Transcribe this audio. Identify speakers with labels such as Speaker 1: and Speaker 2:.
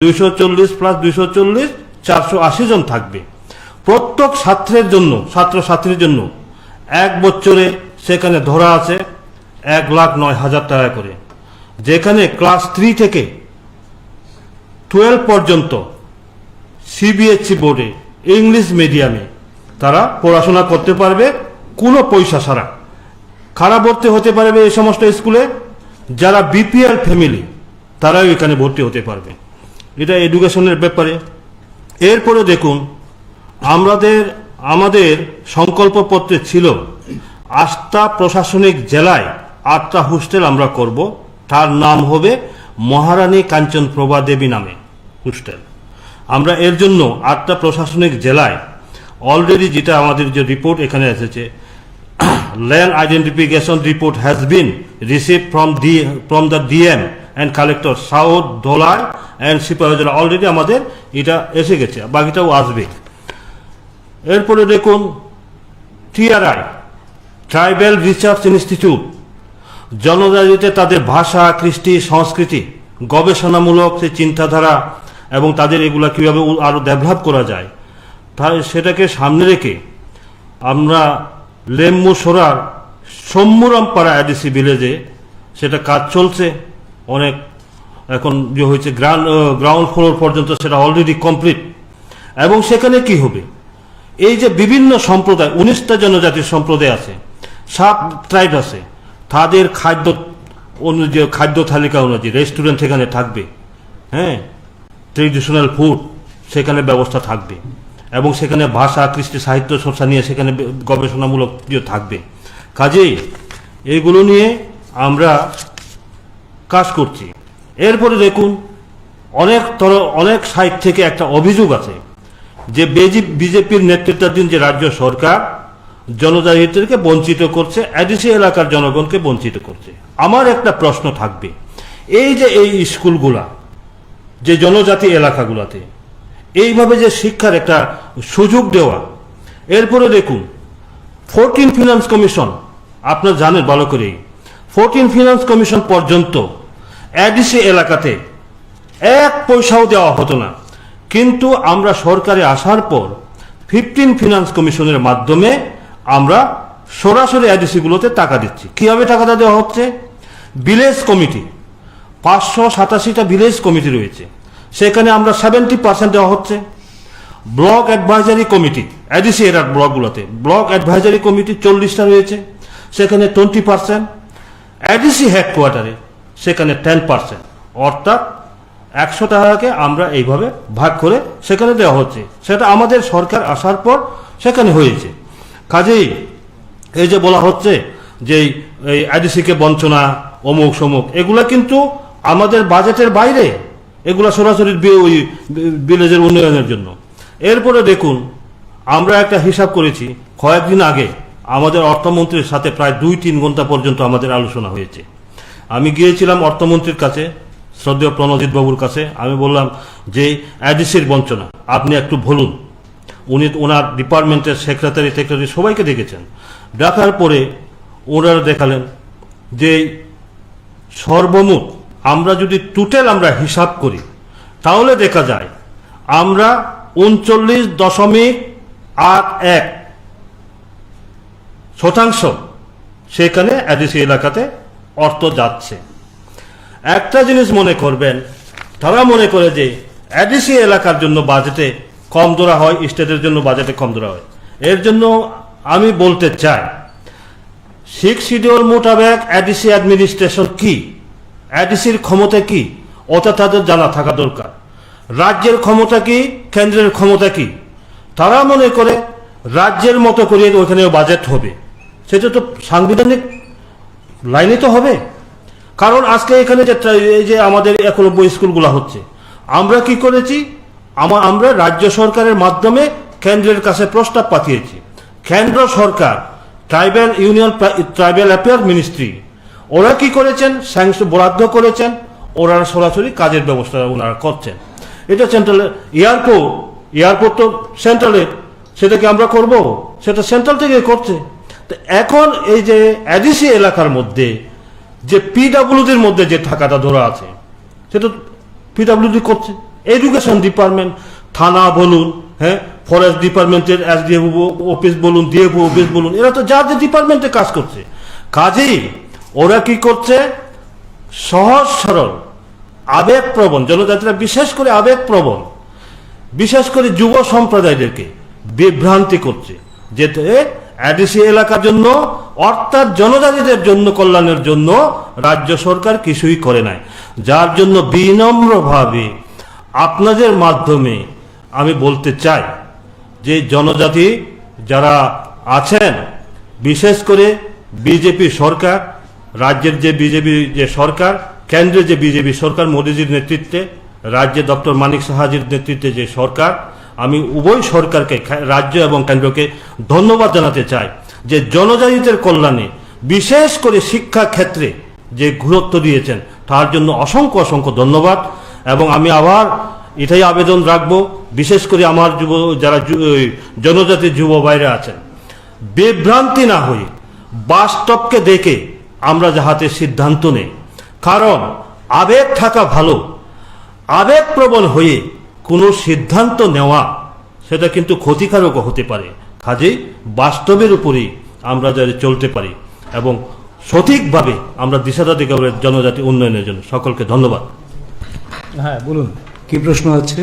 Speaker 1: 240 plus 240 480 জন থাকবে। প্রত্যেক ছাত্রের জন্য ছাত্রছাত্রীর জন্য এক বছরে সেখানে ধরা আছে 1,09,000 টাকা করে, যেখানে ক্লাস 3 থেকে 12 পর্যন্ত সিবিএসই বোর্ডে ইংলিশ মিডিয়ামে তারা পড়াশোনা করতে পারবে কোনো পয়সা ছাড়া। খারাপ ভর্তি হতে পারবে এই সমস্ত স্কুলে, যারা বিপিএল ফ্যামিলি তারাও এখানে ভর্তি হতে পারবে। এটা এডুকেশনের ব্যাপারে। এরপরে দেখুন, আমাদের সংকল্পপত্রে ছিল 8টা প্রশাসনিক জেলায় 8টা হোস্টেল আমরা করব। তার নাম হবে মহারানী কাঞ্চন প্রভা দেবী নামে হোস্টেল। আমরা এর জন্য 8টা প্রশাসনিক জেলায় অলরেডি, যেটা আমাদের যে রিপোর্ট এখানে এসেছে, land identification report has been received from the DM and collector South Dholai and Sipahajala। Already আমাদের এটা এসে গেছে, বাকিটাও আসবে। এরপরে দেখুন, TRI ট্রাইবাল রিসার্চ ইনস্টিটিউট, জনজাতিতে তাদের ভাষা, কৃষ্টি, সংস্কৃতি, গবেষণামূলক যে চিন্তাধারা এবং তাদের এগুলা কীভাবে আরও ডেভেলপ করা যায়, সেটাকে সামনে রেখে আমরা লেম্বু সরার সম্মুরামপাড়া এডিসি ভিলেজে সেটা কাজ চলছে। অনেক এখন যে হয়েছে গ্রাউন্ড ফ্লোর পর্যন্ত সেটা অলরেডি কমপ্লিট। এবং সেখানে কি হবে, এই যে বিভিন্ন সম্প্রদায়, 19টা জনজাতির সম্প্রদায় আছে, 7 ট্রাইব আছে, তাদের খাদ্য তালিকা অনুযায়ী রেস্টুরেন্ট সেখানে থাকবে, হ্যাঁ, ট্রেডিশনাল ফুড সেখানে ব্যবস্থা থাকবে, এবং সেখানে ভাষা, কৃষ্টি, সাহিত্য চর্চা নিয়ে সেখানে গবেষণামূলক থাকবে। কাজেই এইগুলো নিয়ে আমরা কাজ করছি। এরপরে দেখুন, অনেক সাইড থেকে একটা অভিযোগ আছে যে বিজেপির নেতৃত্বাধীন যে রাজ্য সরকার জনজাতিদেরকে বঞ্চিত করছে, এডিসি এলাকার জনগণকে বঞ্চিত করছে। আমার একটা প্রশ্ন থাকবে, এই যে এই স্কুলগুলা যে জনজাতি এলাকাগুলাতে এইভাবে যে শিক্ষার একটা সুযোগ দেওয়া, এরপরে দেখুন 14 ফিনান্স কমিশন, আপনারা জানেন ভালো করেই, 14 ফিনান্স কমিশন পর্যন্ত এডিসি এলাকাতে 1 পয়সাও দেওয়া হতো না। কিন্তু আমরা সরকারে আসার পর 15 ফিনান্স কমিশনের মাধ্যমে আমরা সরাসরি এডিসিগুলোতে টাকা দিচ্ছি। কীভাবে টাকাটা দেওয়া হচ্ছে, ভিলেজ কমিটি, 587টা ভিলেজ কমিটি রয়েছে, সেখানে আমরা 70% দেওয়া হচ্ছে। ব্লক অ্যাডভাইজারি কমিটি, এডিসি এর ব্লকগুলোতে ব্লক অ্যাডভাইজারি কমিটি 40টা রয়েছে, সেখানে 20%। এডিসি হেডকোয়ার্টারে সেখানে 10%, অর্থাৎ 100 টাকাকে আমরা এইভাবে ভাগ করে সেখানে দেওয়া হচ্ছে। সেটা আমাদের সরকার আসার পর সেখানে হয়েছে। কাজেই এই যে বলা হচ্ছে যে এই এডিসিকে বঞ্চনা, অমুক সমুক, এগুলা কিন্তু আমাদের বাজেটের বাইরে, এগুলা সরাসরি ওই ভিলেজের উন্নয়নের জন্য। এরপরে দেখুন, আমরা একটা হিসাব করেছি, কয়েকদিন আগে আমাদের অর্থমন্ত্রীর সাথে প্রায় 2-3 ঘন্টা পর্যন্ত আমাদের আলোচনা হয়েছে। আমি গিয়েছিলাম অর্থমন্ত্রীর কাছে, শ্রদ্ধেয় প্রণজিৎ বাবুর কাছে। আমি বললাম যে এডিসির বঞ্চনা আপনি একটু বলুন। উনি ওনার ডিপার্টমেন্টের সেক্রেটারি সবাইকে দেখেছেন। দেখার পরে ওনারা দেখালেন যে সর্বমোট আমরা যদি টোটাল আমরা হিসাব করি তাহলে দেখা যায় আমরা 39.81% সেখানে এডিসি এলাকাতে অর্থ যাচ্ছে। একটা জিনিস মনে করবেন, তারা মনে করে যে এডিসি এলাকার জন্য বাজেটে কম ধরা হয়, স্টেটের জন্য বাজেটে কম ধরা হয়। এর জন্য আমি বলতে চাই, 6 শিডিউল মোতাবেক এডিসি অ্যাডমিনিস্ট্রেশন কি, এডিসির ক্ষমতা কি, ওটা তাদের জানা থাকা দরকার। রাজ্যের ক্ষমতা কি, কেন্দ্রের ক্ষমতা কি। তারা মনে করে রাজ্যের মতো করে ওইখানে বাজেট হবে, সেটা তো সাংবিধানিক লাইনে তো হবে। কারণ আজকে এখানে এই যে আমাদের 91 স্কুলগুলো হচ্ছে, আমরা কি করেছি, আমরা রাজ্য সরকারের মাধ্যমে কেন্দ্রের কাছে প্রস্তাব পাঠিয়েছি। কেন্দ্র সরকার tribal union, tribal affair ministry, ওরা কি করেছেন, বরাদ্দ করেছেন, ওরা সরাসরি কাজের ব্যবস্থা ওনারা করছেন। এটা সেন্ট্রালের এয়ারপোর্ট তো সেন্ট্রালের, সেটাকে আমরা করব, সেটা সেন্ট্রাল থেকে করছে। তো এখন এই যে এডিসি এলাকার মধ্যে যে পিডাব্লিউডির মধ্যে যে টাকাটা ধরা আছে, সেটা পিডাব্লিউডি করছে। এডুকেশন ডিপার্টমেন্ট, থানা বলুন, হ্যাঁ, ফরেস্ট ডিপার্টমেন্টের এসডিএফ অফিস বলুন, ডিএফও অফিস বলুন, এরা তো যার যে ডিপার্টমেন্টে কাজ করছে। কাজেই ওরা কি করছে, সহজ সরল আবেগপ্রবণ, জনজাতিরা বিশেষ করে আবেগপ্রবণ, বিশেষ করে যুব সম্প্রদায়দেরকে বিভ্রান্তি করছে যে এডিসি এলাকার জন্য অর্থাৎ জনজাতিদের জন্য কল্যাণের জন্য রাজ্য সরকার কিছুই করে নাই। যার জন্য বিনম্রভাবে আপনাদের মাধ্যমে আমি বলতে চাই যে জনজাতি যারা আছেন, বিশেষ করে বিজেপি সরকার, রাজ্যের যে বিজেপি যে সরকার, কেন্দ্রে যে বিজেপি সরকার মোদীজির নেতৃত্বে, রাজ্যে ডক্টর মানিক সাহাজির নেতৃত্বে যে সরকার, আমি উভয় সরকারকে, রাজ্য এবং কেন্দ্রকে ধন্যবাদ জানাতে চাই যে জনজাতিদের কল্যাণে বিশেষ করে শিক্ষা ক্ষেত্রে যে গুরুত্ব দিয়েছেন তার জন্য অসংখ্য অসংখ্য ধন্যবাদ। এবং আমি আবার এটাই আবেদন রাখবো, বিশেষ করে আমার যারা জনজাতির যুব ভাইরা আছেন, বিভ্রান্তি না হয়ে বাস্তবকে দেখে আমরা যাহাতে সিদ্ধান্ত নেই। কারণ আবেগ থাকা ভালো, আবেগপ্রবণ হয়ে কোনো সিদ্ধান্ত নেওয়া সেটা কিন্তু ক্ষতিকারক হতে পারে। কাজেই বাস্তবের উপরেই আমরা যাতে চলতে পারি এবং সঠিকভাবে আমরা দিশাটা দিকে জনজাতি উন্নয়নের জন্য সকলকে ধন্যবাদ।
Speaker 2: হ্যাঁ বলুন, কি প্রশ্ন আছে?